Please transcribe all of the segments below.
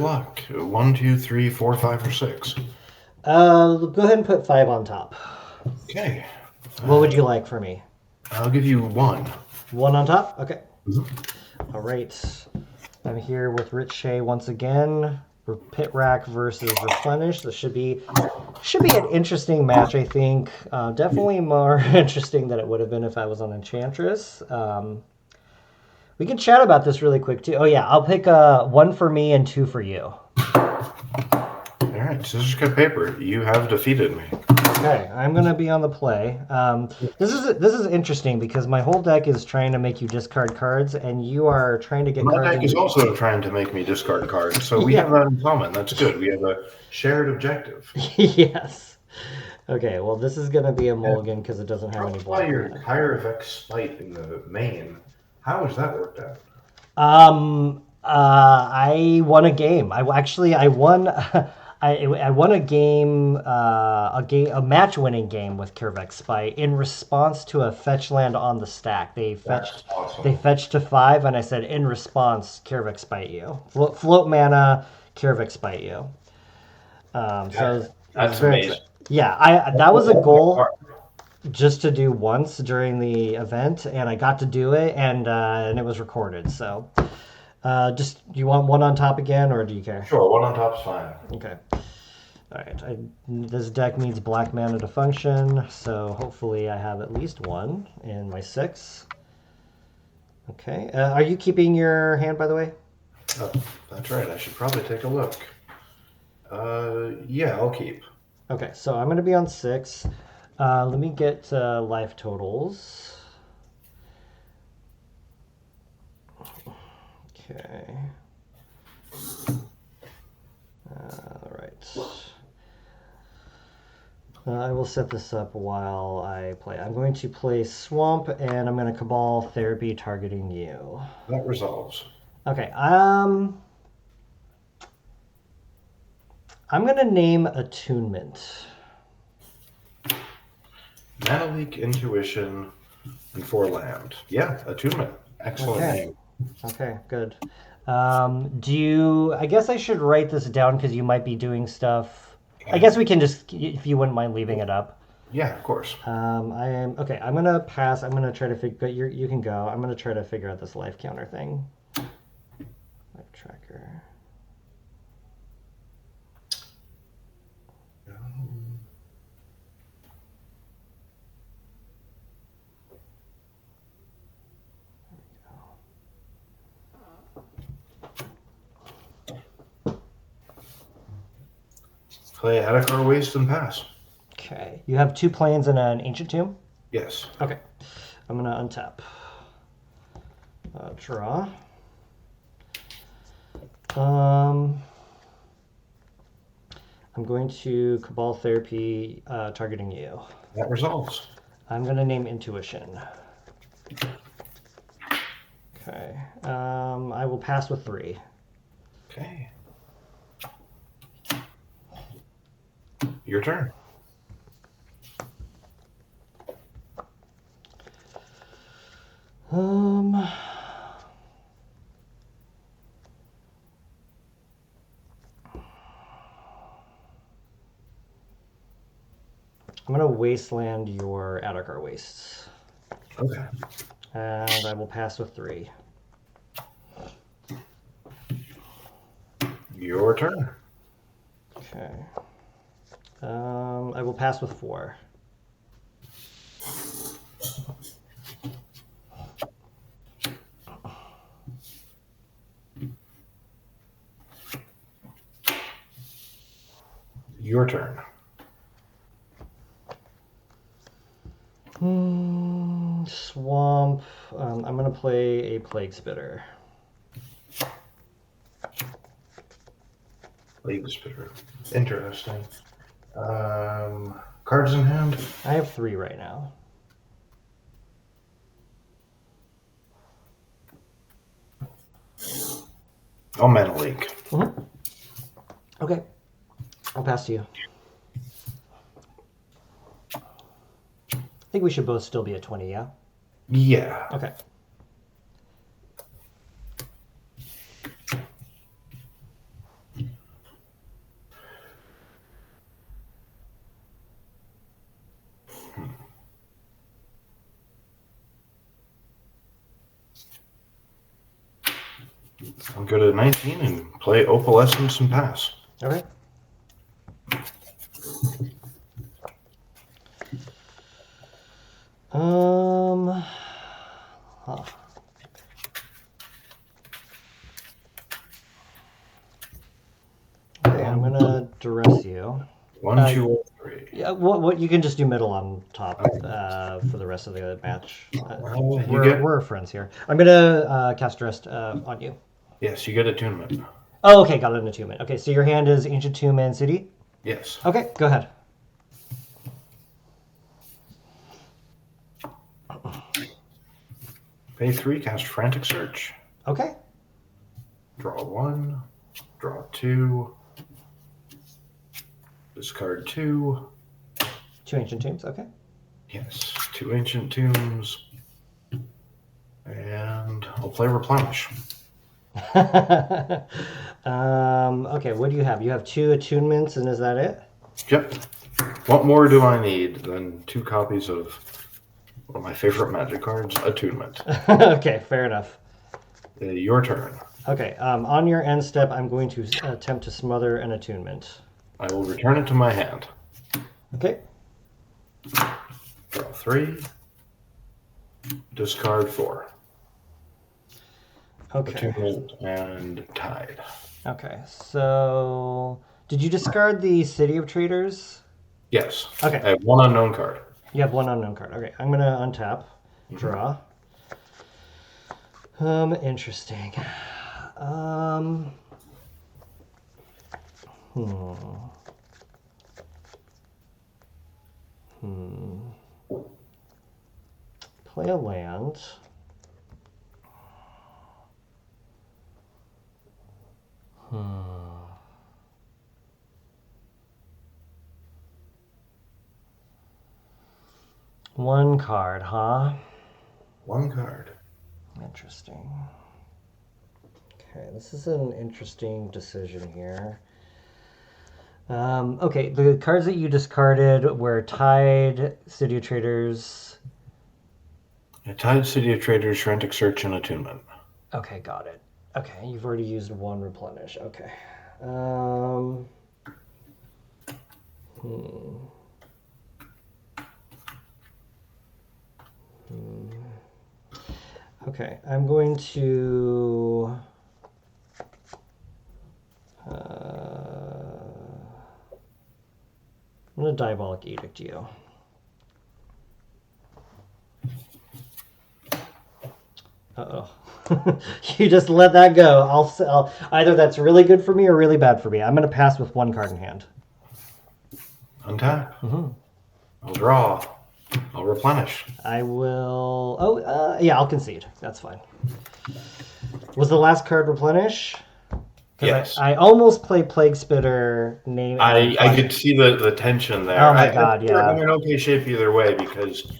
luck. 1, 2, 3, 4, 5, or 6. Go ahead and put 5 on top. Okay. What would you like for me? I'll give you 1. 1 on top? Okay. Mm-hmm. All right. I'm here with Rich Shea once again. Pit Rack versus Replenish. This should be an interesting match, I think. Definitely more interesting than it would have been if I was on Enchantress. We can chat about this really quick too. Oh yeah, I'll pick 1 for me and 2 for you. All right, scissors, cut, paper. You have defeated me. Okay, I'm gonna be on the play. This is interesting because my whole deck is trying to make you discard cards, and you are trying to get My cards. deck is also trying to make me discard cards, so we have that in common. That's good. We have a shared objective. Yes. Okay, well, this is gonna be a mulligan because it doesn't have any black. Your Kaervek Spite in the main. How has that worked out? I won a game. I won. I won a game, a match-winning game with Kaervek Spite in response to a fetch land on the stack. They fetched, awesome. They fetched to 5, and I said, in response, Kaervek Spite you. Float mana, Kaervek Spite you. That's amazing. Yeah, that was a goal just to do once during the event, and I got to do it, and it was recorded. So, do you want 1 on top again, or do you care? Sure, 1 on top's fine. Okay. All right. This deck needs black mana to function, so hopefully I have at least 1 in my 6. Okay. Are you keeping your hand, by the way? Oh, that's right. I should probably take a look. Yeah, I'll keep. Okay, so I'm going to be on 6. Let me get life totals. Okay. All right. I will set this up while I play. I'm going to play Swamp, and I'm going to Cabal Therapy targeting you. That resolves. Okay. I'm going to name Attunement. Mana Leak, Intuition, and 4 land. Yeah, Attunement. Excellent name. Okay, good. I guess I should write this down because you might be doing stuff. I guess we can just, if you wouldn't mind leaving it up. Yeah, of course. I'm gonna pass. I'm gonna try to figure. You can go. I'm gonna try to figure out this life counter thing. Life tracker. Play Adarkar Wastes and pass. Okay. You have 2 planes and an Ancient Tomb? Yes. Okay. I'm going to untap. Draw. I'm going to Cabal Therapy targeting you. That resolves. I'm going to name Intuition. Okay. I will pass with 3. Okay. Your turn. I'm going to Wasteland your Adarkar Wastes. Okay. And I will pass with 3. Your turn. Okay. I will pass with 4. Your turn. Swamp. I'm going to play a Plague Spitter. Plague Spitter. Interesting. Cards in hand? I have 3 right now. I'll Mana Leak. Mm-hmm. Okay. I'll pass to you. I think we should both still be at 20, yeah? Yeah. Okay. I'll go to 19 and play Opalescence and pass. Okay. Huh. Okay, I'm gonna Duress you. 1, 2, or 3. Yeah, what you can just do middle on top for the rest of the match. get- We're friends here. I'm gonna cast Duress on you. Yes, you get Attunement. Oh, okay, got an attunement. Okay, so your hand is Ancient Tomb and City? Yes. Okay, go ahead. Pay 3, cast Frantic Search. Okay. Draw 1, draw 2, discard 2. 2 Ancient Tombs, okay. Yes, 2 Ancient Tombs. And I'll play Replenish. Okay, what do you have? You have 2 attunements, and is that it? Yep. What more do I need than 2 copies of one of my favorite Magic cards, Attunement? Okay, fair enough. Your turn. Okay, on your end step, I'm going to attempt to smother an attunement. I will return it to my hand. Okay. Draw 3. Discard 4. Okay. Attunement and Tide. Okay, so did you discard the City of Traitors? Yes. Okay. I have 1 unknown card. You have 1 unknown card. Okay, I'm gonna untap, draw. Interesting. Play a land. One card, huh? 1 card. Interesting. Okay, this is an interesting decision here. Okay, the cards that you discarded were Tide, City of Traitors. Yeah, Tide, City of Traitors, Frantic Search, and Attunement. Okay, got it. Okay, you've already used 1 Replenish. Okay. Okay, I'm going to... I'm going to Diabolic Edict you. Uh-oh. You just let that go. I'll either that's really good for me or really bad for me. I'm going to pass with 1 card in hand. Untap. I'll draw. I'll replenish. I will... Oh, yeah, I'll concede. That's fine. Was the last card Replenish? Yes. I almost played Plague Spitter. I could see the tension there. Oh my god, yeah. I'm in okay shape either way, because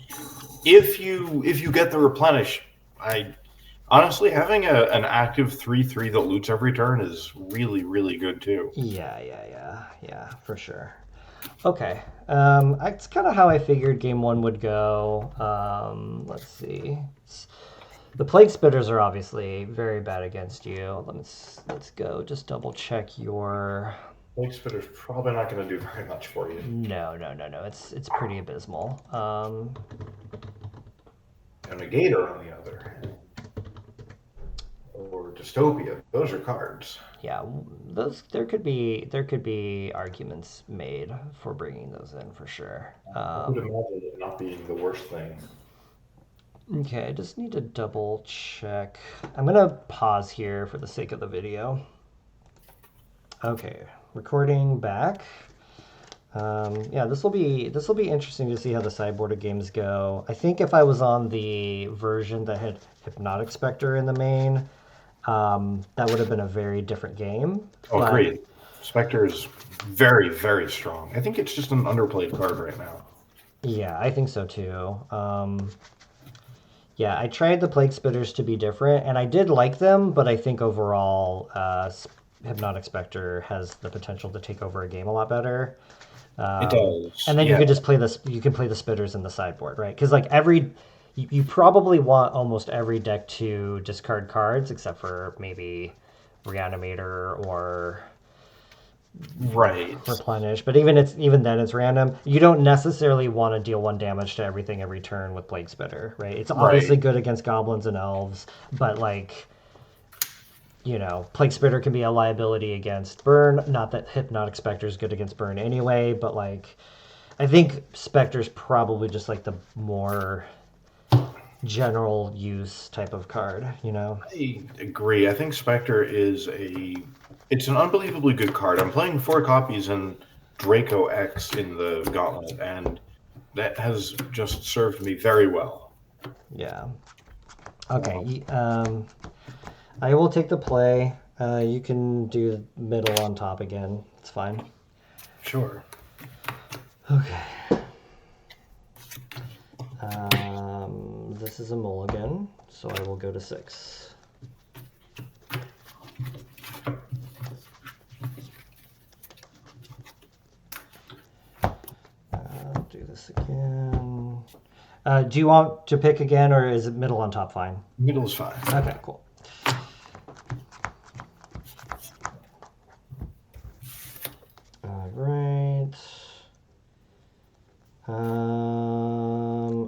if you get the Replenish, honestly, having an active 3/3 that loots every turn is really, really good too. Yeah, for sure. Okay, it's kind of how I figured game 1 would go. Let's see. The Plague Spitters are obviously very bad against you. Let's go. Just double check your... Plague Spitter's probably not going to do very much for you. No. It's pretty abysmal. And Negator, on the other hand, or Dystopia, those are cards. Yeah, there could be arguments made for bringing those in for sure. I would imagine it not being the worst thing. Okay, I just need to double check. I'm gonna pause here for the sake of the video. Okay, recording back. Yeah, this will be interesting to see how the sideboard of games go. I think if I was on the version that had Hypnotic Spectre in the main, that would have been a very different game. Oh, agreed. Spectre is very, very strong. I think it's just an underplayed card right now. Yeah, I think so too. Yeah, I tried the Plague Spitters to be different, and I did like them, but I think overall Hypnotic Spectre has the potential to take over a game a lot better. It does. And then you could just play this. You can play the Spitters in the sideboard, right? Because like you probably want almost every deck to discard cards, except for maybe Reanimator or Right. Replenish, but even then it's random. You don't necessarily want to deal 1 damage to everything every turn with Plague Spitter, right? It's obviously good against goblins and elves, but like, Plague Spitter can be a liability against burn. Not that Hypnotic Spectre is good against burn anyway, but like, I think Spectre's probably just like the more general use type of card, I agree. I think Spectre it's an unbelievably good card. I'm playing 4 copies in Draco X in the Gauntlet, and that has just served me very well. Yeah. Okay. I will take the play. You can do middle on top again. It's fine. Sure. Okay. This is a mulligan, so I will go to 6. Do this again. Do you want to pick again, or is it middle on top fine? Middle is fine. Okay, cool. All right.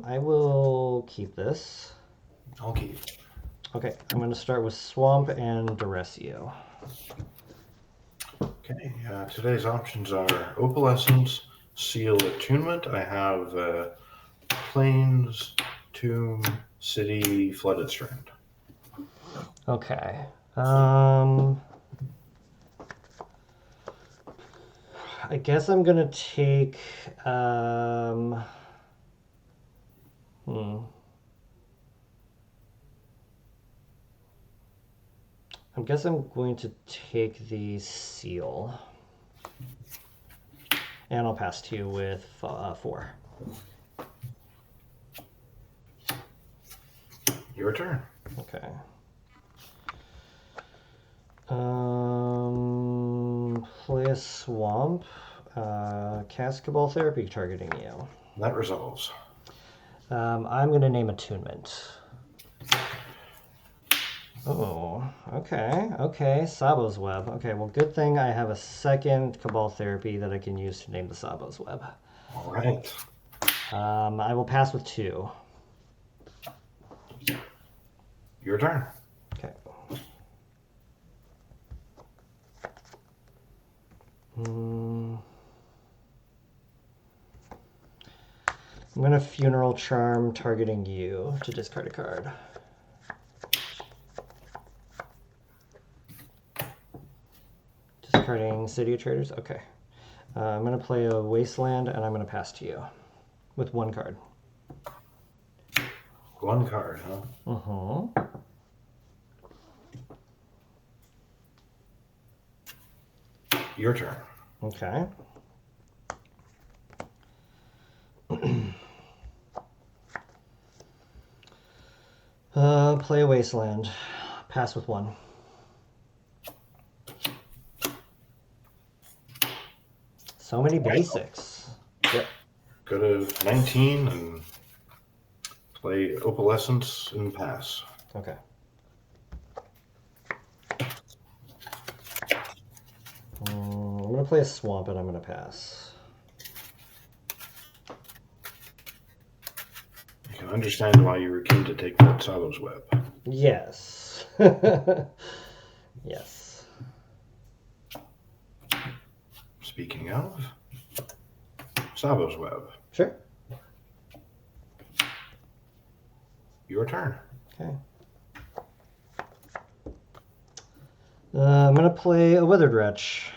I will keep this. I'll keep. Okay, I'm going to start with Swamp and Duress you. Okay, today's options are Opalescence, Seal, Attunement. I have Plains, Tomb, City, Flooded Strand. Okay. I guess I'm gonna take I guess I'm going to take the Seal. And I'll pass to you with 4. Your turn. Okay. Play a Swamp. Cast Cabal Therapy targeting you. That resolves. I'm going to name Attunement. Oh, okay. Sabo's Web. Okay, well, good thing I have a second Cabal Therapy that I can use to name the Sabo's Web. All right. I will pass with 2. Your turn. Okay. I'm going to Funeral Charm targeting you to discard a card. Discarding City of Traitors? Okay. I'm going to play a Wasteland, and I'm going to pass to you with 1 card. 1 card, huh? Uh-huh. Your turn. Okay. Play a Wasteland. Pass with 1. So many basics. Yep. Go to 19 and play Opalescence and pass. Okay. I'm going to play a Swamp and I'm going to pass. I can understand why you were keen to take that Sabo's Web. Yes. Yes. Speaking of, Sabo's Web. Sure. Your turn. Okay. I'm going to play a Withered Wretch.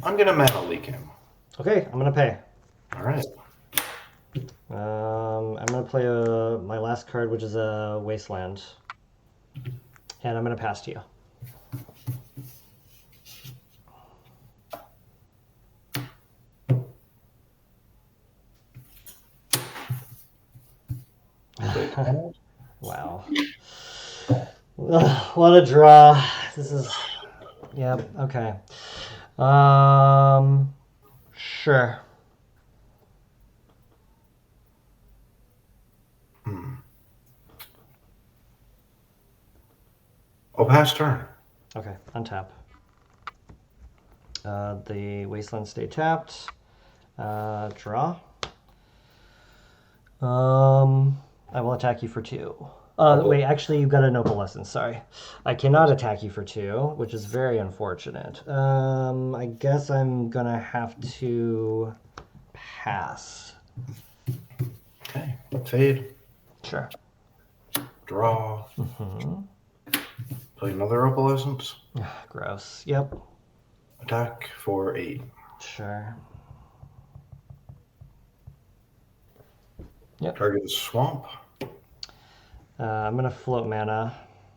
I'm going to mana leak him. Okay, I'm going to pay. All right. I'm going to play my last card, which is a Wasteland. And I'm going to pass to you. Wow. What a draw. This is... Yep, okay. Sure. Oh, pass turn. Okay, untap. The Wasteland stay tapped. Draw. I will attack you for 2. Wait, actually, you've got an Opalescence. Sorry, I cannot attack you for 2, which is very unfortunate. I guess I'm gonna have to pass. Okay. Fade. Sure. Draw. Mm-hmm. Play another Opalescence. Gross. Yep. Attack for 8. Sure. Yep. Target the swamp. I'm gonna float mana.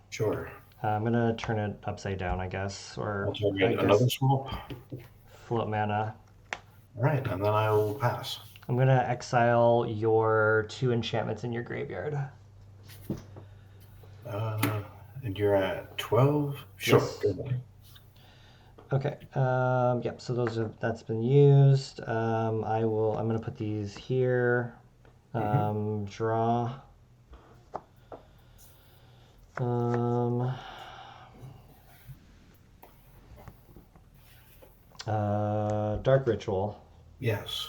Sure. I'm gonna turn it upside down, I guess, or I'll target another swamp. float mana. All right, and then I'll pass. I'm gonna exile your 2 enchantments in your graveyard. And you're at 12. Sure. Yes. Good. Okay. Yep. So that's been used. I'm gonna put these here. Draw. Dark Ritual. Yes.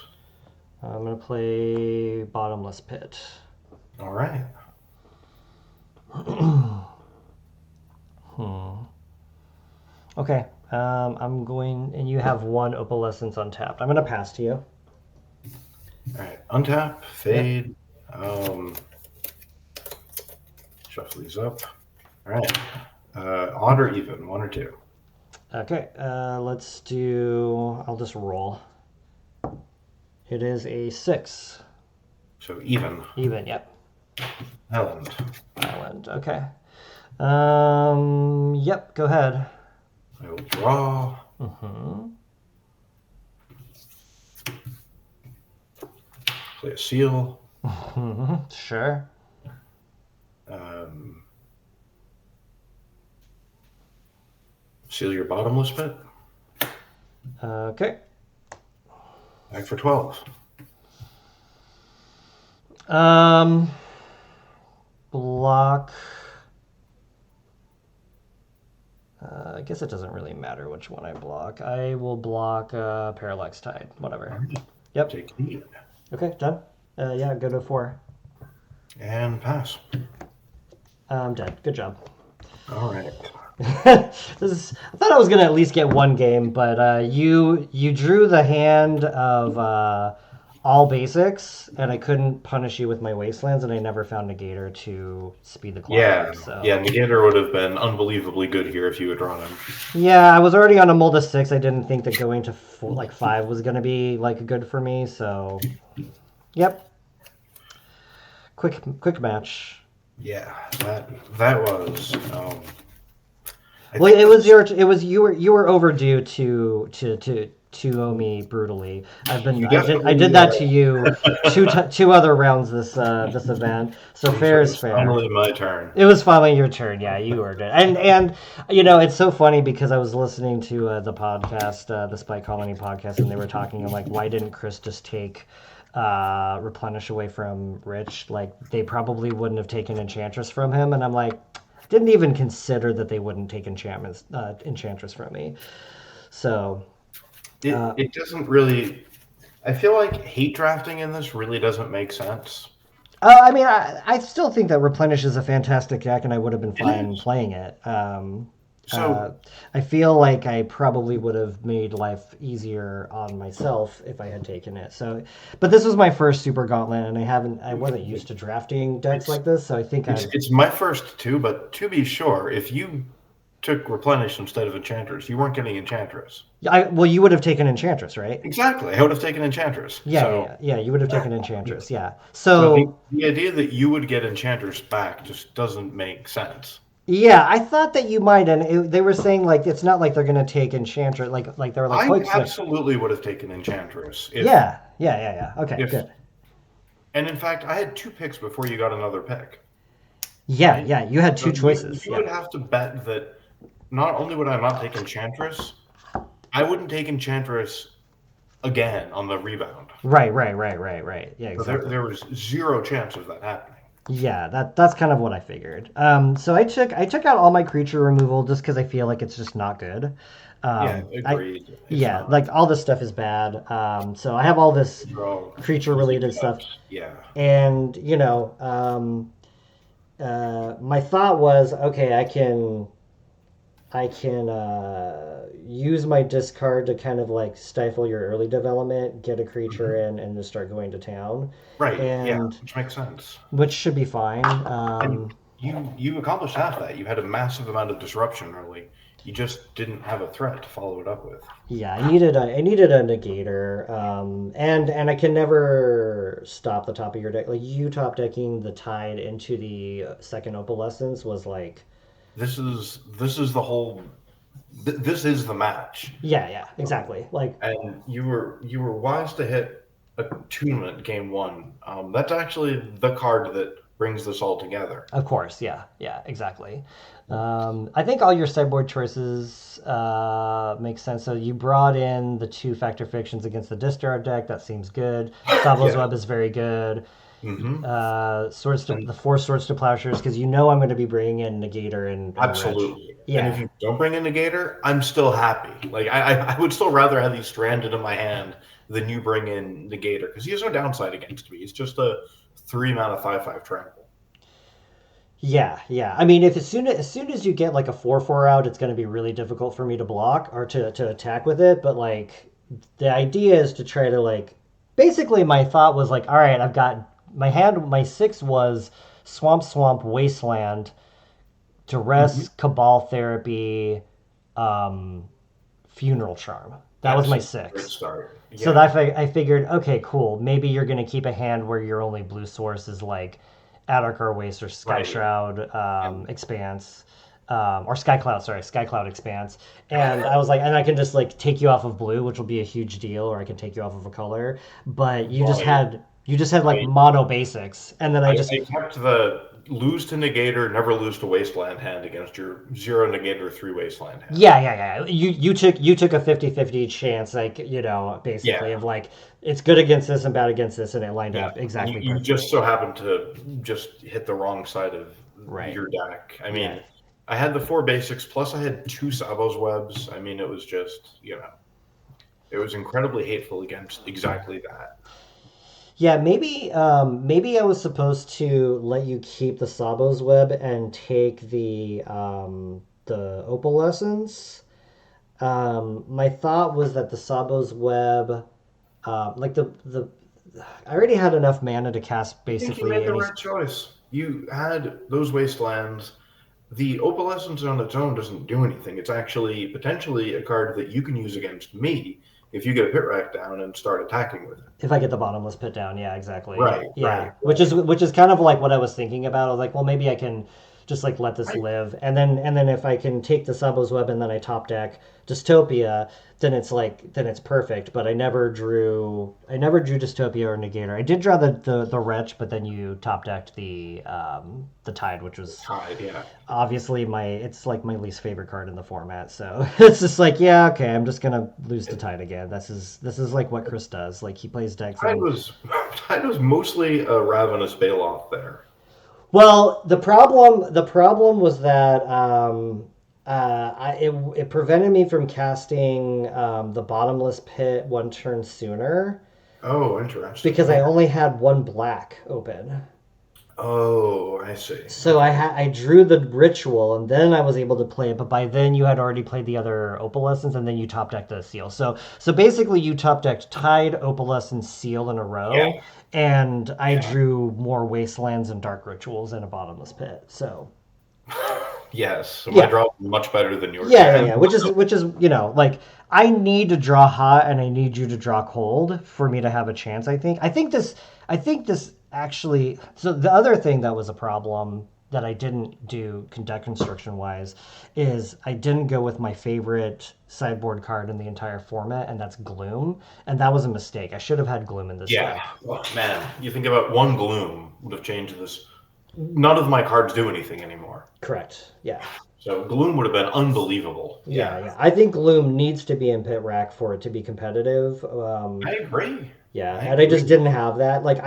I'm gonna play Bottomless Pit. All right. Okay. I'm going, and you have 1 Opalescence untapped. I'm gonna pass to you. All right. Untap. Fade. Shuffle these up. All right. Odd or even? 1 or 2. Okay. Let's do. I'll just roll. It is a 6. So even. Even. Yep. Island. Okay. Yep. Go ahead. I will draw. Play a seal. Sure. Seal your Bottomless Pit. Okay. Back for 12. Block. I guess it doesn't really matter which one I block. I will block Parallax Tide. Whatever. Right. Yep. Take heat. Okay, done. Yeah, go to 4. And pass. I'm dead. Good job. All right. I thought I was gonna at least get 1 game, but you drew the hand of all basics, and I couldn't punish you with my Wastelands, and I never found Negator to speed the clock. Yeah. So. Yeah, Negator would have been unbelievably good here if you had drawn him. Yeah, I was already on a mold of 6. I didn't think that going to 5 was gonna be good for me. So, yep. Quick match. Yeah, that was. Well, you were overdue to owe me brutally. I did that to you two other rounds this event. So fair is fair. Finally, my turn. It was finally your turn. Yeah, you earned it. And it's so funny because I was listening to the podcast, the Spike Colony podcast, and they were talking. I'm like, why didn't Chris just take Replenish away from Rich? Like, they probably wouldn't have taken Enchantress from him. And I'm like, didn't even consider that they wouldn't take Enchantress from me. So it doesn't really. I feel like hate drafting in this really doesn't make sense. I mean, I still think that Replenish is a fantastic deck, and I would have been fine playing it. I feel like I probably would have made life easier on myself if I had taken it. So, but this was my first Super Gauntlet, and I wasn't used to drafting decks like this. So I think it's my first too. But to be sure, if you took Replenish instead of Enchantress, you weren't getting Enchantress. Well, you would have taken Enchantress, right? Exactly. I would have taken Enchantress. Yeah, you would have taken Enchantress. Yeah. So the idea that you would get Enchantress back just doesn't make sense. Yeah, I thought that you might, and they were saying it's not like they're going to take Enchantress, like they were like. I absolutely would have taken Enchantress. Yeah. Okay, good. And in fact, I had 2 picks before you got another pick. Yeah, you had 2 choices. You would have to bet that not only would I not take Enchantress, I wouldn't take Enchantress again on the rebound. Right. Yeah, exactly. So there was 0 chance of that happening. Yeah, that's kind of what I figured. So I took out all my creature removal just because I feel like it's just not good. Yeah, I agreed. It's yeah, not. like all this stuff is bad. So I have all this Draw creature easy related stuff, cuts. Yeah. and my thought was, okay, I can use my discard to kind of like stifle your early development, get a creature Mhm. in, and just start going to town, Right. Yeah, and which makes sense. which should be fine. And you accomplished half that. You had a massive amount of disruption early. You just didn't have a threat to follow it up with. Yeah, I needed a negator, and I can never stop the top of your deck. Like you top decking the Tide into the second Opalescence was like, This is the whole. This is the match. yeah, yeah, exactly. Like, And you were wise to hit Attunement game one. That's actually the card that brings this all together. of course, yeah, yeah, exactly. I think all your sideboard choices make sense. So you brought in the two Factor Fictions against the Discard deck. That seems good. Savos Yeah. Web is very good. Hmm. Swords to And the four swords to plowshares because you know I'm going to be bringing in Negator and Wretch. absolutely. And if Yeah, you don't bring a negator, I'm still happy. Like I would still rather have these stranded in my hand than you bring in negator because he has no downside against me. It's just a 3 mana 5/5 trample. yeah, yeah. I mean, if as soon as you get like a 4/4 out, it's going to be really difficult for me to block or to attack with it. But like, the idea is to try to like, basically, my thought was like, all right, I've got my hand. My six was Swamp, Wasteland, Hmm. Duress, Cabal Therapy, um, Funeral Charm. That was That's my a great six. start. So Yeah. that I figured, okay, cool. Maybe you're gonna keep a hand where your only blue source is like Adarkar Wastes or Right. Skyshroud And Expanse, or Skycloud. Sorry, Skycloud Expanse. And I was like, and I can just like take you off of blue, which will be a huge deal, or I can take you off of a color. But right. you just had like I mono basics, and then I just I kept the lose to negator, never lose to wasteland hand against your zero negator three wasteland hand. yeah, yeah, yeah. You took a 50-50 chance, like, basically Yeah. of like it's good against this and bad against this, and it lined Yeah, up and you, exactly you perfect. just so happened to just hit the wrong side of Right. your deck. I Yeah. mean, I had the four basics, plus I had two Savos webs. I mean, it was just, it was incredibly hateful against exactly that. Yeah, maybe I was supposed to let you keep the Sabos web and take the Opalescence. My thought was that the Sabos web, like the I already had enough mana to cast I think you basically made the any. right choice. You had those wastelands. The Opalescence on its own doesn't do anything. It's actually potentially a card that you can use against me if you get a pit rack down and start attacking with it. If I get the bottomless pit down, yeah, exactly. Right, Yeah, right, which is kind of like what I was thinking about. I was like, well, maybe I can just like let this right. live, and then if I can take the Sabos web and then I top deck Dystopia, then it's perfect. But I never drew Dystopia or Negator. I did draw the Wretch, but then you top decked the Tide, which was Tide, yeah. obviously it's like my least favorite card in the format. So it's just like, yeah, okay, I'm just gonna lose to Tide again. This is like what Chris does. Like he plays decks Tide and was Tide was mostly a ravenous bailoff there. well, the problem was that it prevented me from casting the bottomless pit one turn sooner Oh, interesting. because I Okay. only had one black open. Oh, I see. So Okay. I drew the ritual and then I was able to play it, but by then you had already played the other Opalescence and then you top decked the seal. So basically you top decked Tide, Opalescence, Seal in a Yeah, row, and I yeah. drew more Wastelands and Dark Rituals in a bottomless pit. So Yes. So my yeah, draw was much better than yours. yeah, yeah, And yeah. Which is like I need to draw hot and I need you to draw cold for me to have a chance. I think this actually. So the other thing that was a problem that I didn't do deck construction wise is I didn't go with my favorite sideboard card in the entire format, and that's Gloom, and that was a mistake. I should have had Gloom in this yeah, deck. oh, man, you think about one gloom would have changed this. None of my cards do anything anymore. Correct. Yeah. So gloom would have been unbelievable. Yeah, Yeah, yeah. I think Gloom needs to be in pit rack for it to be competitive. I agree. Yeah, I and I just agree. didn't have that. Like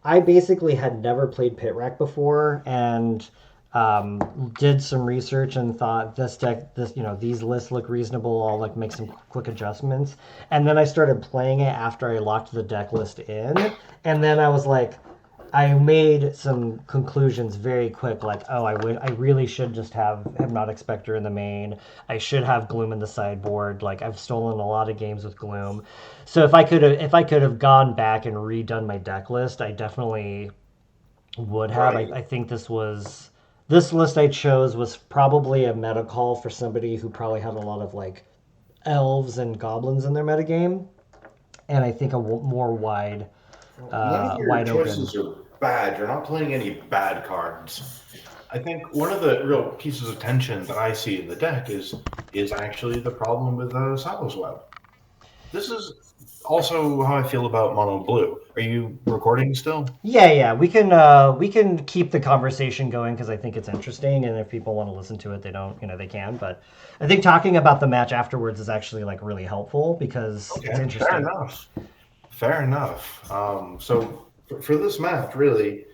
I basically had never played Pit Rack before, and did some research and thought this deck, these lists look reasonable. I'll like make some quick adjustments, and then I started playing it after I locked the deck list in, and then I was like, I made some conclusions very quick, like, oh, I really should just have Hypnotic Spectre in the main. I should have Gloom in the sideboard. Like, I've stolen a lot of games with Gloom. So if I could have gone back and redone my deck list, I definitely would have. Right. I think this list I chose was probably a meta call for somebody who probably had a lot of like elves and goblins in their metagame, and I think a more None of your wide open. choices are bad. You're not playing any bad cards. I think one of the real pieces of tension that I see in the deck is actually the problem with Silos Web. This is also how I feel about Mono Blue. Are you recording still? Yeah. We can keep the conversation going because I think it's interesting, and if people want to listen to it, they can. But I think talking about the match afterwards is actually like really helpful because it's Okay, fair interesting. enough. Fair enough. So for this match, really,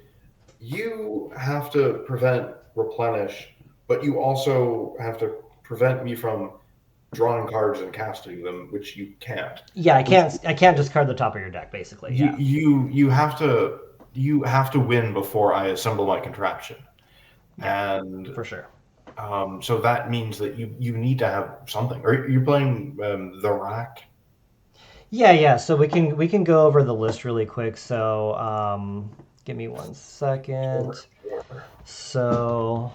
you have to prevent Replenish, but you also have to prevent me from drawing cards and casting them, which you can't. Yeah, I Which can't I can't discard the top of your deck basically. you Yeah, you you have to win before I assemble my contraption, yeah, and for sure. so that means that you need to have something. Are you playing the rack? Yeah. So we can go over the list really quick. So give me one Sure, second. sure. So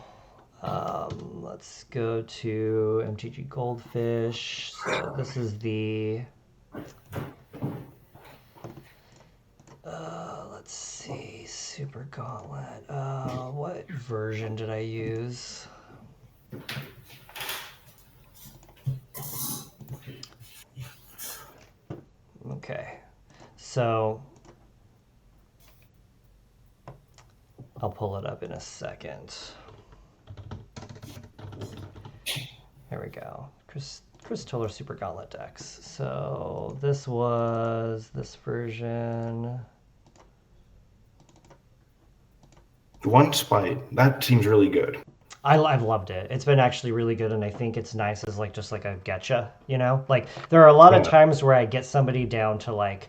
let's go to MTG Goldfish. So this is the let's see, Super Gauntlet. What version did I use? Okay, so I'll pull it up in a second. There we go. Chris Tiller Super Gauntlet decks. So this was this version. One spite. That seems really good. I've loved it. It's been actually really good, and I think it's nice as like just like a getcha, Like there are a lot of Yeah. times where I get somebody down to like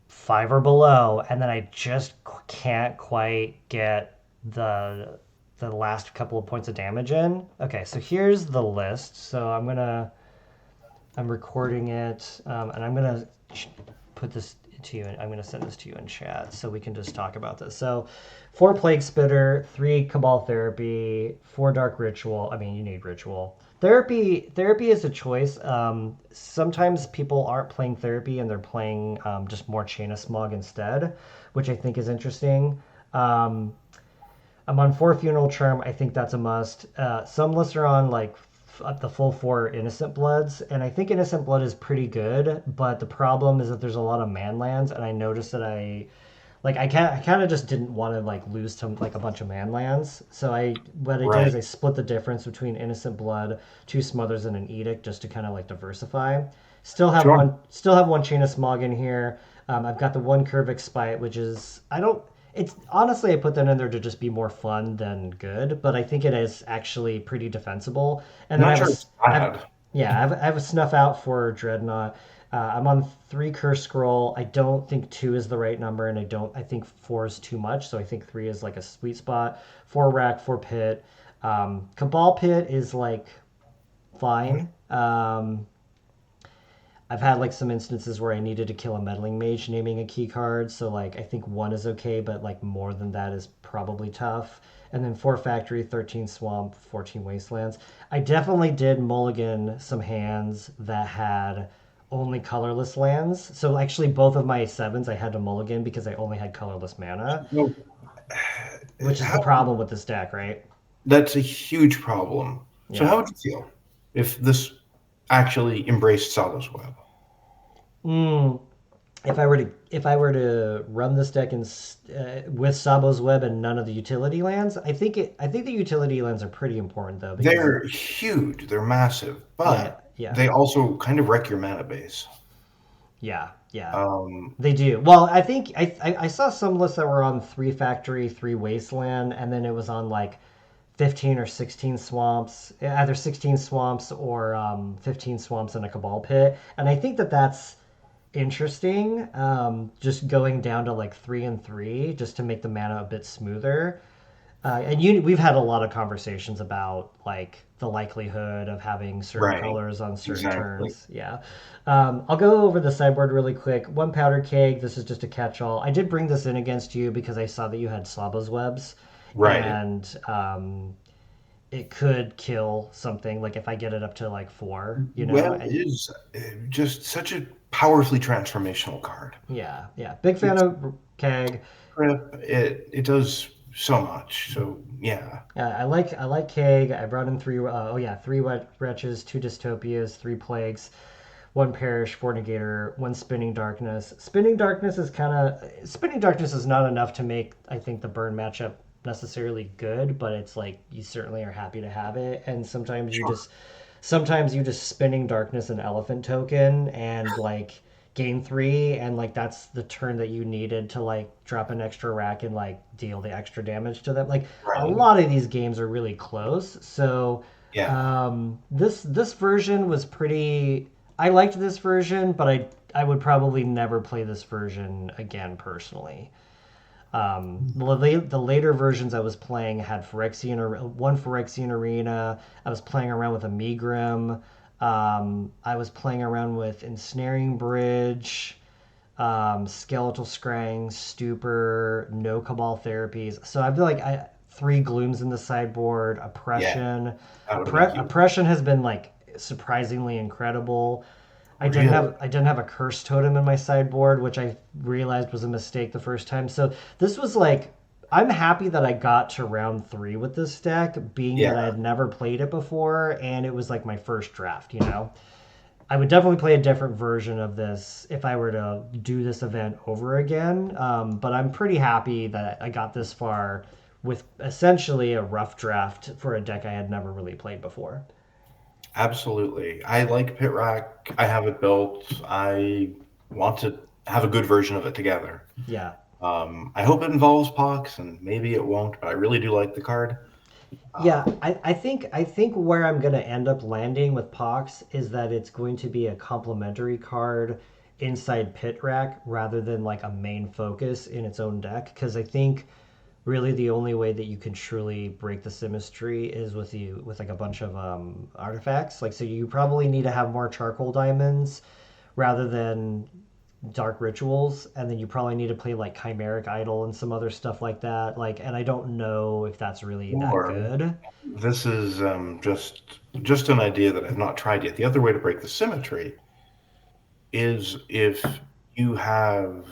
5 or below, and then I just can't quite get the last couple of points of damage in. Okay, so here's the list. So I'm recording it, and I'm gonna put this to you. I'm gonna send this to you in chat so we can just talk about this. So, 4 Plague Spitter, 3 Cabal Therapy, 4 Dark Ritual. I mean, you need Ritual. Therapy is a choice. Sometimes people aren't playing Therapy and they're playing just more Chain of Smog instead, which I think is interesting. I'm on 4 Funeral Charm. I think that's a must. Some lists are on like the full 4 Innocent Bloods, and I think Innocent Blood is pretty good. But the problem is that there's a lot of man lands, and I noticed that I kind of just didn't want to like lose to like a bunch of man lands. So what I did is Right. I split the difference between Innocent Blood, 2 Smothers, and an Edict just to kind of like diversify. Sure. Still have one Chain of Smog in here. I've got the one Kaervek Spite, which is I don't. It's honestly I put that in there to just be more fun than good, but I think it is actually pretty defensible. And then Not sure it's bad. I have a Snuff Out for Dreadnought. I'm on 3 Curse Scroll. I don't think 2 is the right number, and I think 4 is too much. So I think 3 is like a sweet spot. 4 Rack, 4 Pit. Cabal Pit is like fine. I've had like some instances where I needed to kill a meddling mage naming a key card, so like I think 1 is okay, but like more than that is probably tough. And then 4 Factory, 13 Swamp, 14 Wastelands. I definitely did mulligan some hands that had only colorless lands. So actually both of my 7s I had to mulligan because I only had colorless mana, No, which is the how, problem with this deck, right? that's a huge problem. So Yeah. how would you feel if this actually embraced Solo's Web? Mm, if I were to run this deck with Sabo's Web and none of the utility lands, I think the utility lands are pretty important though because They're huge, they're massive, yeah, but yeah. they also kind of wreck your mana base. Yeah, yeah. Um, They do. Well, I think I saw some lists that were on 3 Factory, 3 Wasteland, and then it was on like 15 or 16 swamps, either 16 swamps or 15 swamps in a Cabal Pit. And I think that that's interesting, just going down to like 3 and 3 just to make the mana a bit smoother. We've had a lot of conversations about like the likelihood of having certain right, colors on certain exactly. turns. Yeah. I'll go over the sideboard really quick. One Powder Keg. This is just a catch-all. I did bring this in against you because I saw that you had Slava's Webs, Right. and it could kill something. Like if I get it up to like 4, Web and is just such a powerfully transformational card. yeah, yeah. Big fan It's of Keg. prep. It does so much. So yeah, I like Keg. I brought in 3. Oh yeah, 3 wretches, 2 dystopias, 3 plagues, 1 perish, 4 negator, 1 spinning darkness. Spinning darkness is not enough to make I think the burn matchup necessarily good, but it's like you certainly are happy to have it. And sure. sometimes you just spinning darkness an elephant token and like gain 3, and like that's the turn that you needed to like drop an extra rack and like deal the extra damage to them. Like a Right. lot of these games are really close. So Yeah. this version was pretty. I liked this version, but I would probably never play this version again personally. The later versions I was playing had one Phyrexian Arena. I was playing around with a Megrim. I was playing around with Ensnaring Bridge, Skeletal Scrying, Stupor, no Cabal Therapies. So I feel like 3 Glooms in the sideboard, Yeah. Oppression. That would have been huge. Oppression has been like surprisingly incredible. Really. I didn't have a curse totem in my sideboard, which I realized was a mistake the first time. So this was like I'm happy that I got to round 3 with this deck, being that I Yeah. had never played it before and it was like my first draft. I would definitely play a different version of this if I were to do this event over again. But I'm pretty happy that I got this far with essentially a rough draft for a deck I had never really played before. Absolutely. I like Pit Rack. I have it built. I want to have a good version of it together. Yeah. I hope it involves Pox, and maybe it won't, but I really do like the card. Yeah, Um, I think where I'm gonna end up landing with Pox is that it's going to be a complementary card inside Pit Rack rather than like a main focus in its own deck. Because I think really the only way that you can truly break the symmetry is with like a bunch of artifacts. Like so, you probably need to have more charcoal diamonds rather than dark rituals, and then you probably need to play like chimeric idol and some other stuff like that. Like, and I don't know if that's really that or good. this is just an idea that I've not tried yet. The other way to break the symmetry is if you have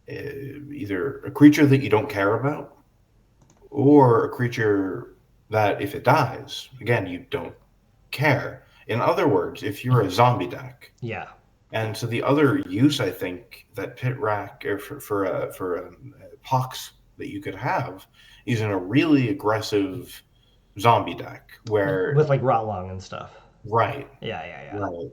either a creature that you don't care about or a creature that if it dies, again, you don't care. In other words, if you're a zombie deck, Yeah. and so the other use I think that Pit Rack or for a pox that you could have is in a really aggressive zombie deck where With like rot lung and stuff. right, Yeah, yeah, yeah. right.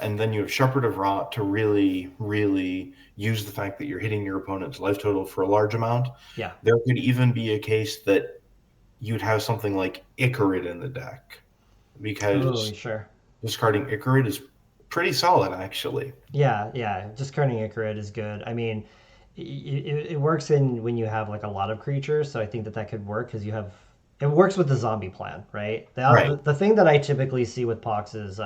And then you have Shepherd of Rot to really, really use the fact that you're hitting your opponent's life total for a large amount. Yeah. There could even be a case that you'd have something like Icarid in the deck Oh, because sure. discarding Icarid is pretty solid, actually. Yeah, yeah. Discarding Icarid is good. I mean, it works in when you have like a lot of creatures, so I think that could work because you have. It works with the zombie plan, right? Right. The thing that I typically see with Pox is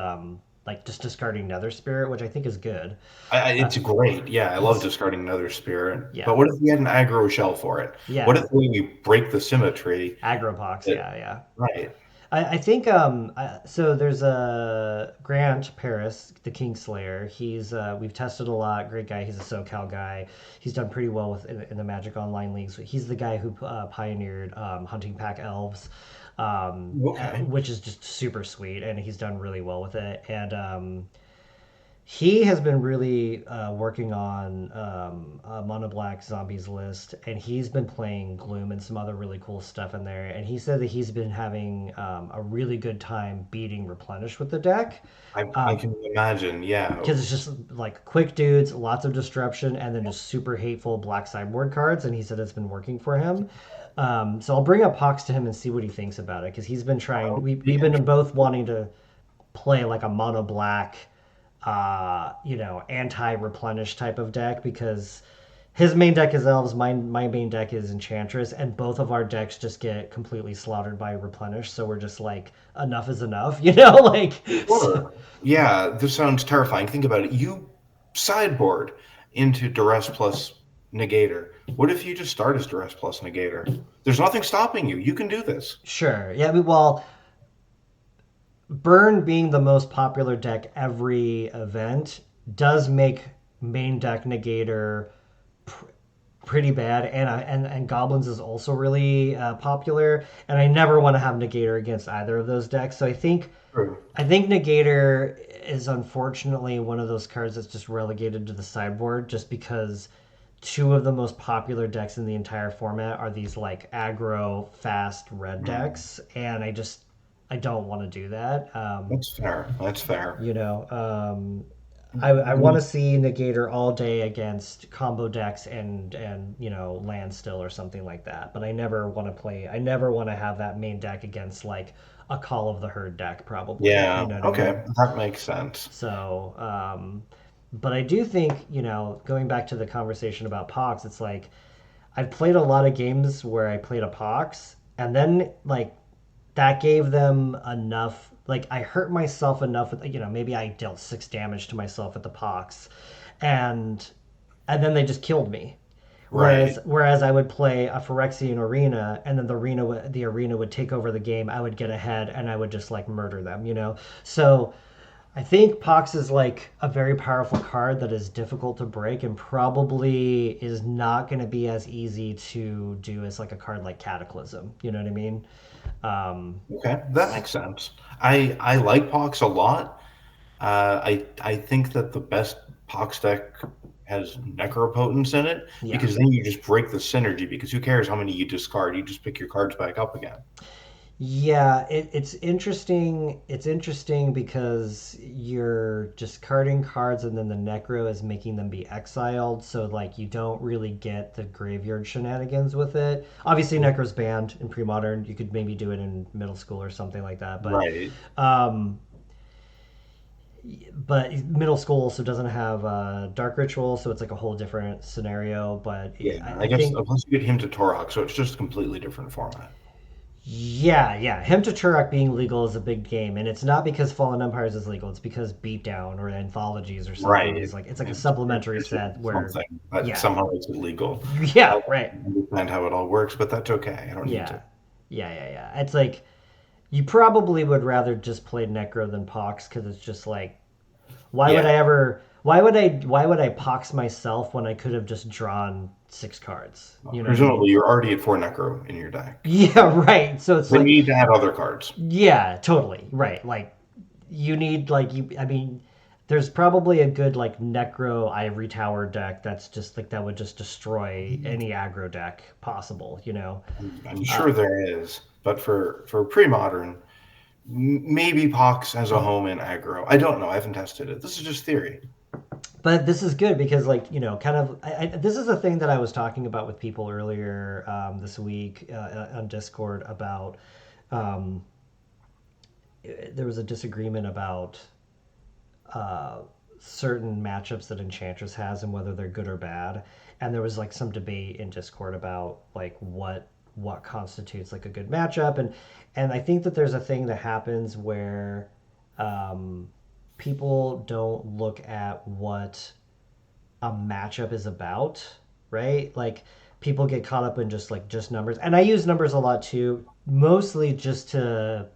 like just discarding Nether Spirit, which I think is good. Uh, It's great. Yeah, I love it's discarding another spirit. yeah, But what if we had an aggro shell for it? What yeah. if when you break the symmetry Aggro Pox, that yeah, yeah. right. I think so there's a Grant Paris, the Kingslayer. We've tested a lot. Great guy. He's a SoCal guy. He's done pretty well in the Magic Online leagues. He's the guy who pioneered hunting pack elves, Okay. which is just super sweet, and he's done really well with it. And He has been really working on a Mono Black Zombies list, and he's been playing Gloom and some other really cool stuff in there. And he said that he's been having a really good time beating Replenish with the deck I can imagine. Yeah. because it's just like quick dudes, lots of disruption, and then just super hateful black sideboard cards. And he said it's been working for him. So I'll bring up Pox to him and see what he thinks about it because he's been trying. We've been both wanting to play like a mono black, anti replenish type of deck because his main deck is elves, my main deck is enchantress, and both of our decks just get completely slaughtered by replenish. So we're just like enough is enough, like. Sure. Yeah, this sounds terrifying. Think about it. You sideboard into Duress plus Negator. What if you just start as Duress plus Negator? There's nothing stopping you. You can do this. Sure. Yeah. Well, Burn being the most popular deck every event does make main deck Negator pretty bad, and Goblins is also really popular, and I never want to have Negator against either of those decks. So True. I think Negator is unfortunately one of those cards that's just relegated to the sideboard, just because two of the most popular decks in the entire format are these like aggro fast red decks, and I don't want to do that. That's fair. That's fair. I want to see Negator all day against combo decks and land still or something like that. But I never want to play. I never want to have that main deck against like a Call of the Herd deck, probably. Yeah. You know what I Okay. mean? That makes sense. So, but I do think going back to the conversation about Pox, it's like I've played a lot of games where I played a Pox, and then like that gave them enough. Like I hurt myself enough with maybe I dealt 6 damage to myself at the Pox, and then they just killed me. Right. Whereas I would play a Phyrexian arena, and then the arena would take over the game. I would get ahead, and I would just like murder them. So I think Pox is like a very powerful card that is difficult to break and probably is not going to be as easy to do as like a card like Cataclysm. You know what I mean? Okay. That makes sense. I like Pox a lot. I think that the best Pox deck has Necropotence in it Yeah. because then you just break the synergy because who cares how many you discard? You just pick your cards back up again. Yeah, it's interesting. It's interesting because you're discarding cards and then the Necro is making them be exiled. So, like, you don't really get the graveyard shenanigans with it. Obviously, Necro's banned in Premodern. You could maybe do it in middle school or something like that. Right. Um, but middle school also doesn't have Dark Ritual, so it's like a whole different scenario. But Yeah. I I guess think unless you get him to Torok, so it's just a completely different format. Yeah. Him to Turok being legal is a big game, and it's not because Fallen Empires is legal. It's because Beatdown or Anthologies or something Right. is like it's like a supplementary It's set where something that yeah, somehow makes it legal. I yeah, don't right, understand how it all works, but that's okay. I don't need yeah, to. yeah. It's like you probably would rather just play Necro than Pox because it's just like why would Yeah. I ever? Why would I Pox myself when I could have just drawn 6 cards? You know what I mean? Presumably, you're already at 4 Necro in your deck. Yeah, right. So it's But you like need to add other cards. yeah, totally. Right. Like you need like you I mean there's probably a good like Necro Ivory Tower deck that's just like that would just destroy any aggro deck possible. I'm sure there is, but for pre-modern, maybe Pox has a home in aggro. I don't know. I haven't tested it. This is just theory. But this is good because like, kind of this is a thing that I was talking about with people earlier this week on Discord about um, there was a disagreement about certain matchups that Enchantress has and whether they're good or bad. And there was like some debate in Discord about like what constitutes like a good matchup, and I think that there's a thing that happens where people don't look at what a matchup is about, right? Like people get caught up in just numbers, and I use numbers a lot too, mostly just to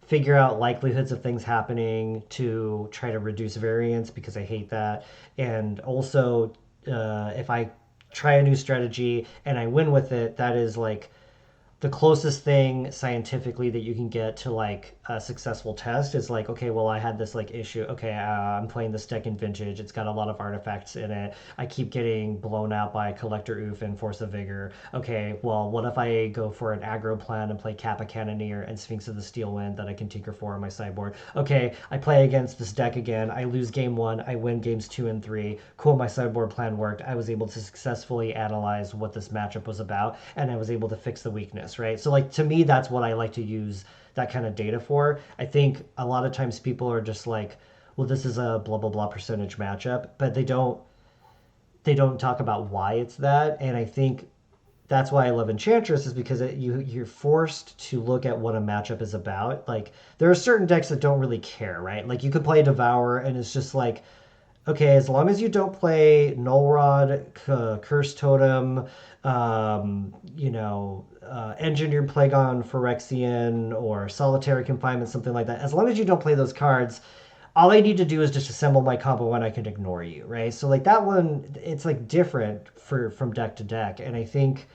figure out likelihoods of things happening to try to reduce variance because I hate that. And also, if I try a new strategy and I win with it, that is like the closest thing scientifically that you can get to like a successful test is like, okay, well, I had this like issue. Okay, I'm playing this deck in Vintage. It's got a lot of artifacts in it. I keep getting blown out by Collector Oof and Force of Vigor. Okay, well, what if I go for an aggro plan and play Kappa Cannoneer and Sphinx of the Steel Wind that I can tinker for on my sideboard? Okay, I play against this deck again. I lose game one. I win games two and three. Cool, my sideboard plan worked. I was able to successfully analyze what this matchup was about, and I was able to fix the weakness, right? So, like, to me, that's what I like to use that kind of data for. I think a lot of times people are just like, well, this is a blah blah blah percentage matchup, but they don't talk about why it's that. And I think that's why I love Enchantress, is because you're forced to look at what a matchup is about. Like, there are certain decks that don't really care, right? Like, you could play Devour and it's just like, okay, as long as you don't play Null Rod, Curse Totem, Engineered Plagon, Phyrexian, or Solitary Confinement, something like that, as long as you don't play those cards, all I need to do is just assemble my combo and I can ignore you, right? So like that one, it's like different from deck to deck, and I think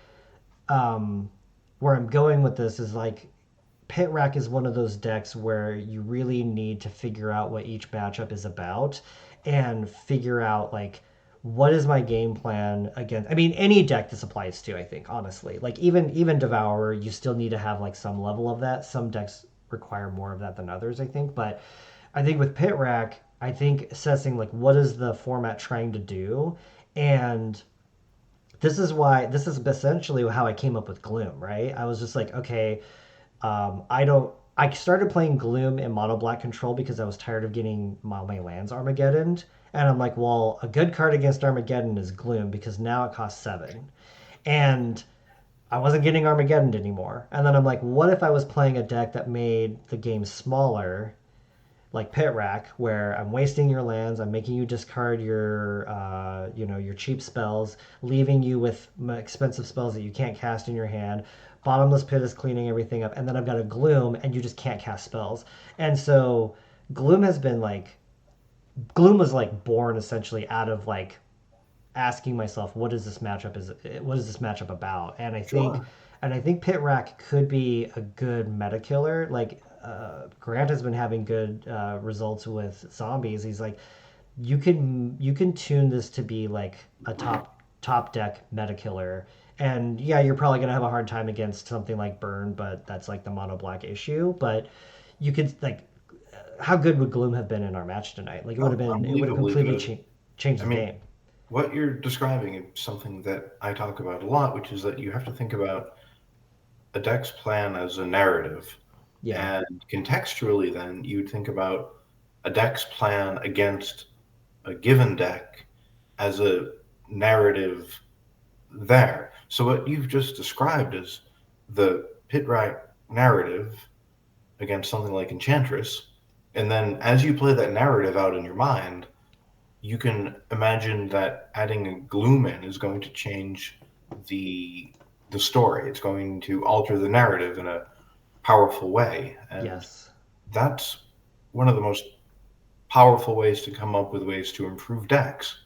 where I'm going with this is like Pit Rack is one of those decks where you really need to figure out what each matchup is about and figure out like what is my game plan against. I mean, any deck this applies to, I think, honestly. Like even Devourer, you still need to have like some level of that. Some decks require more of that than others, I think. But I think with Pit Rack, I think assessing like what is the format trying to do, and this is essentially how I came up with Gloom, right? I was just like, okay, I don't. I started playing Gloom in mono black control because I was tired of getting my lands Armageddon, and I'm like, well, a good card against Armageddon is Gloom because now it costs 7, and I wasn't getting Armageddon anymore. And then I'm like, what if I was playing a deck that made the game smaller, like Pit Rack, where I'm wasting your lands, I'm making you discard your cheap spells, leaving you with expensive spells that you can't cast in your hand. Bottomless Pit is cleaning everything up, and then I've got a Gloom, and you just can't cast spells. And so Gloom has been like, Gloom was like born essentially out of like asking myself, what is this matchup about? Sure. And I think Pit Rack could be a good meta killer. Like Grant has been having good results with zombies. He's like, you can tune this to be like a top deck meta killer. And yeah, you're probably gonna have a hard time against something like Burn, but that's like the mono black issue. But you could like, how good would Gloom have been in our match tonight? Like Oh, it would have unbelievably completely good. changed I the mean, game. what you're describing is something that I talk about a lot, which is that you have to think about a deck's plan as a narrative. Yeah. And contextually, then, you'd think about a deck's plan against a given deck as a narrative there. So, what you've just described is the Pit Rack narrative against something like Enchantress. And then, as you play that narrative out in your mind, you can imagine that adding a gloom in is going to change the the story. It's going to alter the narrative in a powerful way, and Yes. that's one of the most powerful ways to come up with ways to improve decks.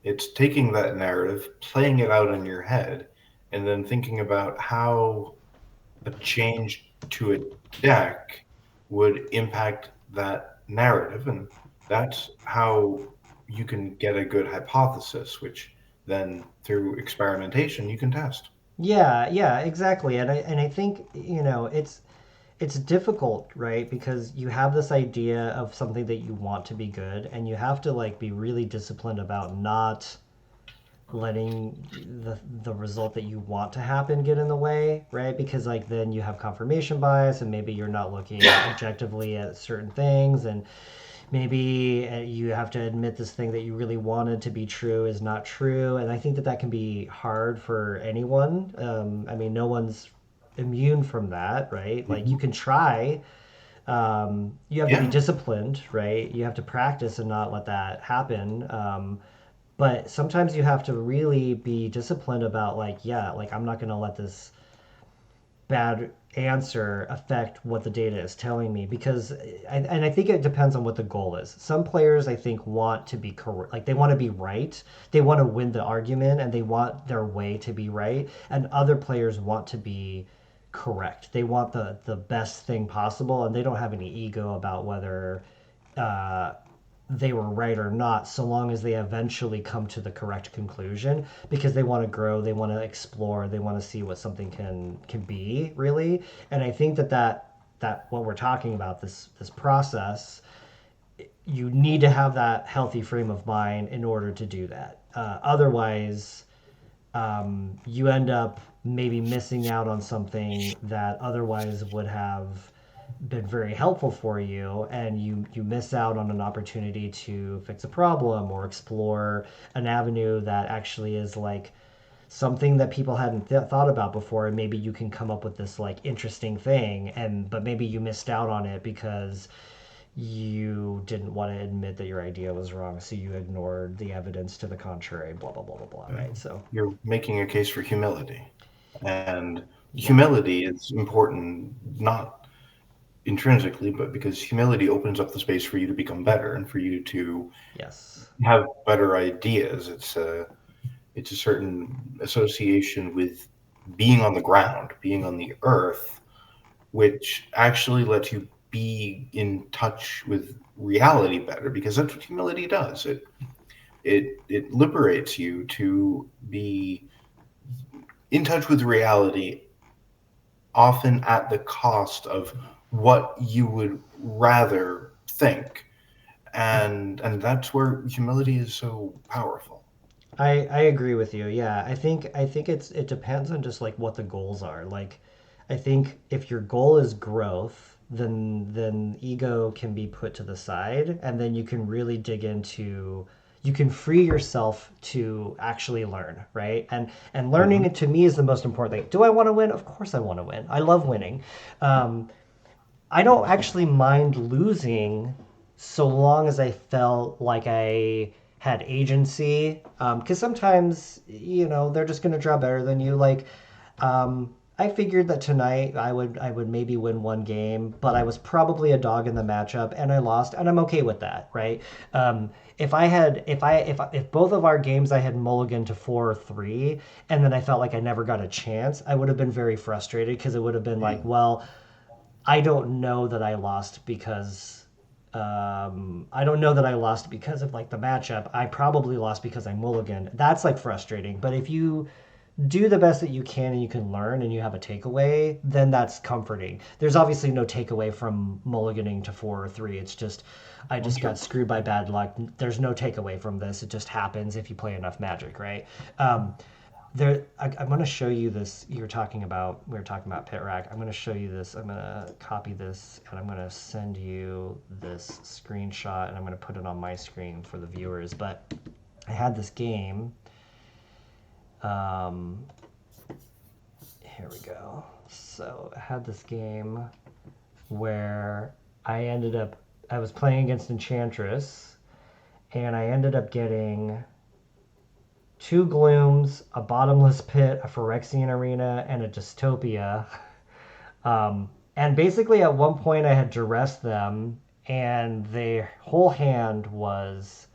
It's taking that narrative, playing it out in your head, and then thinking about how a change to a deck would impact that narrative, and that's how you can get a good hypothesis, which then through experimentation you can test. Yeah, yeah, exactly. And I think, it's difficult, right? Because you have this idea of something that you want to be good, and you have to like be really disciplined about not letting the result that you want to happen get in the way, right? Because like then you have confirmation bias, and maybe you're not looking objectively at certain things, and maybe you have to admit this thing that you really wanted to be true is not true. And I think that can be hard for anyone. I mean, no one's immune from that, right? Like Mhm. you can try. You have to be Yeah, disciplined, right? You have to practice and not let that happen. But sometimes you have to really be disciplined about like, yeah, like I'm not going to let this bad answer affect what the data is telling me, because and I think it depends on what the goal is. Some players I think want to be correct, like they want to be right, they want to win the argument and they want their way to be right, and other players want to be correct. They want the best thing possible, and they don't have any ego about whether uh, they were right or not, so long as they eventually come to the correct conclusion, because they want to grow, they want to explore, they want to see what something can be really. And I think that what we're talking about, this process, you need to have that healthy frame of mind in order to do that. Otherwise, you end up maybe missing out on something that otherwise would have been very helpful for you, and you miss out on an opportunity to fix a problem or explore an avenue that actually is like something that people hadn't thought about before, and maybe you can come up with this like interesting thing, and but maybe you missed out on it because you didn't want to admit that your idea was wrong, so you ignored the evidence to the contrary, blah blah blah blah blah, right? So You're making a case for humility. And yeah. humility is important, not intrinsically, but because humility opens up the space for you to become better and for you to Yes. have better ideas. It's a certain association with being on the ground, being on the earth, which actually lets you be in touch with reality better, because that's what humility does. It liberates you to be in touch with reality, often at the cost of what you would rather think. And that's where humility is so powerful. I agree with you. Yeah, I think it depends on just like what the goals are. Like, I think if your goal is growth, then ego can be put to the side, and then you can really dig into, you can free yourself to actually learn, right? And Hmm. learning to me is the most important thing. Do I want to win? Of course I want to win. I love winning. Um, I don't actually mind losing, so long as I felt like I had agency. Because sometimes, they're just going to draw better than you. Like, I figured that tonight I would maybe win one game, but I was probably a dog in the matchup and I lost, and I'm okay with that, right? If I had if both of our games I had mulligan to 4 or 3, and then I felt like I never got a chance, I would have been very frustrated, because it would have been like, well, I don't know that I lost because I don't know that I lost because of like the matchup. I probably lost because I mulliganed. That's like frustrating. But if you do the best that you can and you can learn and you have a takeaway, then that's comforting. There's obviously no takeaway from mulliganing to 4 or 3. It's just, I just got Sure. screwed by bad luck. There's no takeaway from this. It just happens if you play enough Magic, right? Um, I'm going to show you this. We were talking about Pit Rack. I'm going to show you this. I'm going to copy this and I'm going to send you this screenshot, and I'm going to put it on my screen for the viewers. But I had this game. Um, Here we go. So I had this game where I was playing against Enchantress, and I ended up getting 2 Glooms, a Bottomless Pit, a Phyrexian Arena, and a Dystopia. And basically, at one point, I had Duress them, and their whole hand was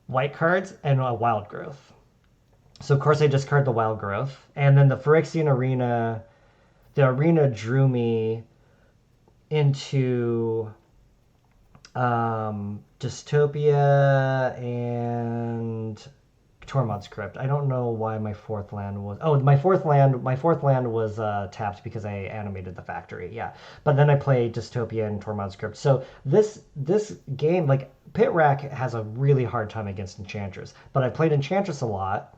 white cards and a Wild Growth. So, of course, I discard the Wild Growth. And then the arena drew me into Dystopia and Tormod's Crypt. I don't know why my fourth land was. Oh, My fourth land was tapped because I animated the factory. Yeah, but then I played Dystopia and Tormod's Crypt. So this game, like, Pit Rack has a really hard time against Enchantress, but I played Enchantress a lot,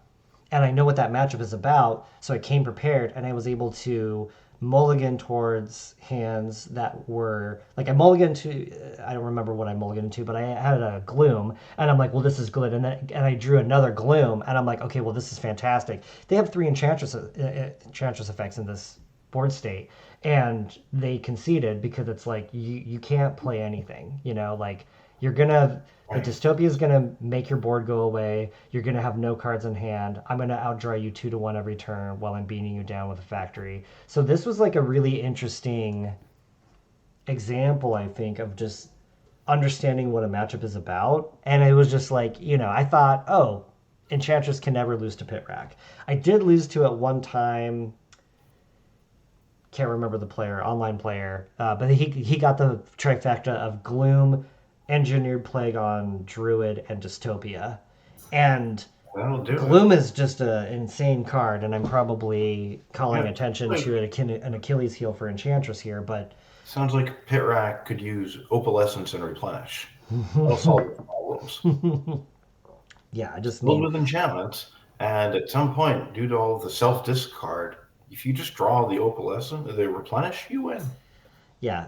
and I know what that matchup is about, so I came prepared, and I was able to mulligan towards hands that were like, I mulligan to, I don't remember what I mulliganed to, but I had a Gloom, and I'm like, well, this is good, and I drew another Gloom, and I'm like, okay, well, this is fantastic. They have 3 Enchantress effects in this board state, and they conceded because it's like, you can't play anything, like, you're gonna the Right. dystopia is gonna make your board go away. You're gonna have no cards in hand. I'm gonna outdraw you 2-1 every turn while I'm beating you down with a factory. So this was like a really interesting example, I think, of just understanding what a matchup is about. And it was just like, I thought, oh, Enchantress can never lose to Pit Rack. I did lose to it one time can't remember the player, online player, but he got the trifecta of Gloom, Engineered Plague on Druid, and Dystopia. And That'll do it. Gloom is just an insane card, and I'm probably calling Yeah, attention like- to an Achilles heel for Enchantress here, but Sounds like Pit Rack could use Opalescence and Replenish. That'll solve your problems. yeah, I just Filled need with enchantments, and at some point, due to all of the self-discard, if you just draw the Opalescence, the Replenish, you win.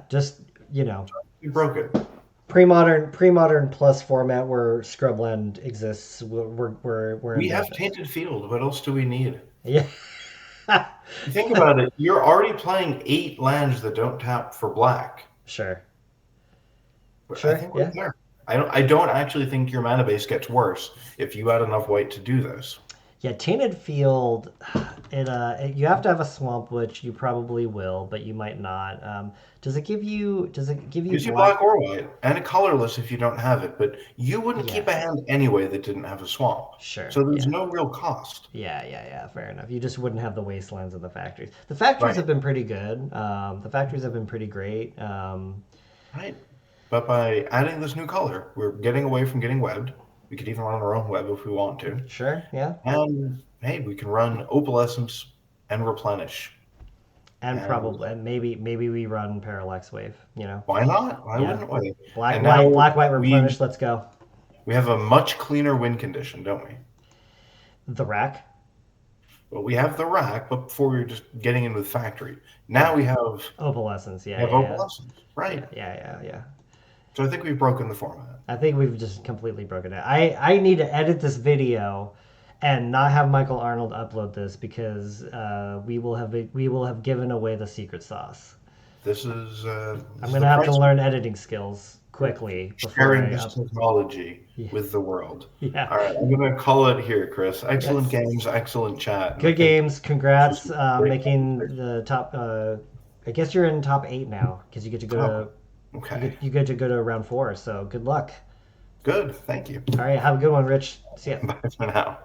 just You broke it. pre-modern plus format where Scrubland exists. We're in We have business. Tainted Field. What else do we need? Yeah. You think about it, you're already playing 8 lands that don't tap for black. Sure. I think we're there. I don't actually think your mana base gets worse if you add enough white to do this. Yeah, Tainted Field, you have to have a swamp, which you probably will, but you might not. Does it give you Gives you black or white, and a colorless if you don't have it, but you wouldn't keep a hand anyway that didn't have a swamp. Sure. So there's no real cost. Yeah, fair enough. You just wouldn't have the wastelands and the factories. The factories have been pretty good. The factories have been pretty great. Right. But by adding this new color, we're getting away from getting webbed. We could even run our own web if we want to. Sure, yeah. And hey, we can run Opalescence and Replenish. And probably maybe we run Parallax Wave, Why not? Why wouldn't we? Black white Replenish, let's go. We have a much cleaner win condition, don't we? The rack? Well, we have the rack, but before we were just getting in with factory. Now we have Opalescence, Opalescence. Right. Yeah. So I think we've broken the format. I think we've just completely broken it. I need to edit this video and not have Michael Arnold upload this because we will have given away the secret sauce. This is I'm gonna have to learn editing skills quickly. Sharing this technology with the world. Yeah. All right, I'm gonna call it here, Chris. Excellent games, excellent chat. Good games. Congrats making the top. I guess you're in top 8 now because you get to go to. Okay. You get to go to round 4. So good luck. Good. Thank you. All right. Have a good one, Rich. See ya. Bye for now.